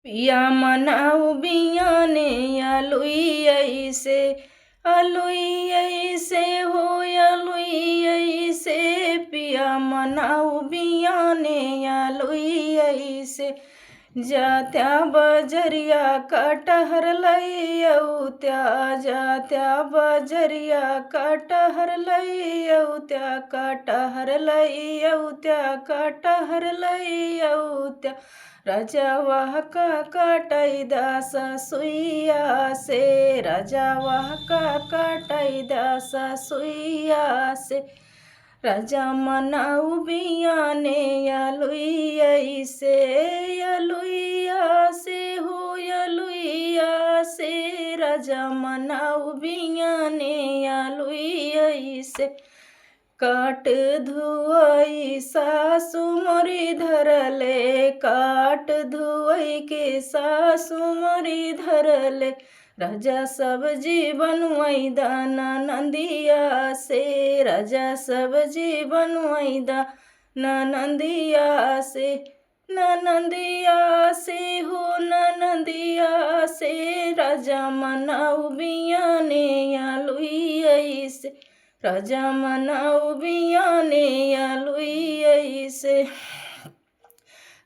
पिया मनाऊ बियाने अलुई से हो अलुई से पिया मनाऊ बियाने अलुई से जात्या बजरिया कटहर लैयौत्या जात्या बजरिया कटहर लैयौत्या कटहर लैयौत्या कटहर लैयौत्या राजावा का कटैदा ससुइया से राजावा का कटैदा ससुइया से राजा मनाऊ बियाने अलुई से हो अलुइया से राजा मनाऊ बियाने अलुई से काट धुआई सासु मोरी धरले काट धुआई के सासु मोरी धरले राजा सब्जी बनवाई दाना नंदिया से राजा सब्जी बनवाई दा नंदिया से हो नंदिया से राजा मनाऊ बियाने अलुई से राजा मनाऊ बियाने अलुई से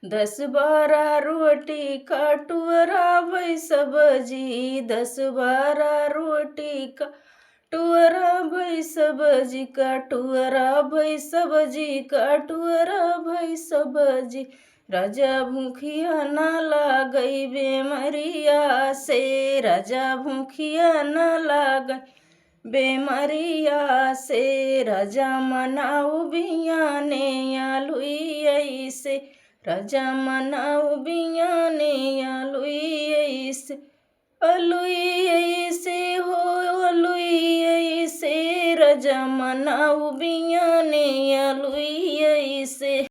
10-12 रोटी कटुअरा भई सब्जी 10-12 रोटी कटुअरा भई सब्जी कटुअरा भई सब्जी कटुअरा भई सब्जी राजा भूखिया न लागई बेमरिया से राजा भूखिया न लागई बेमरिया से राजा मनाऊ बियाने अलुई से राजा मनाऊ बियाने अलुई से हो अलुई से राजा मनाऊ बियाने अलुई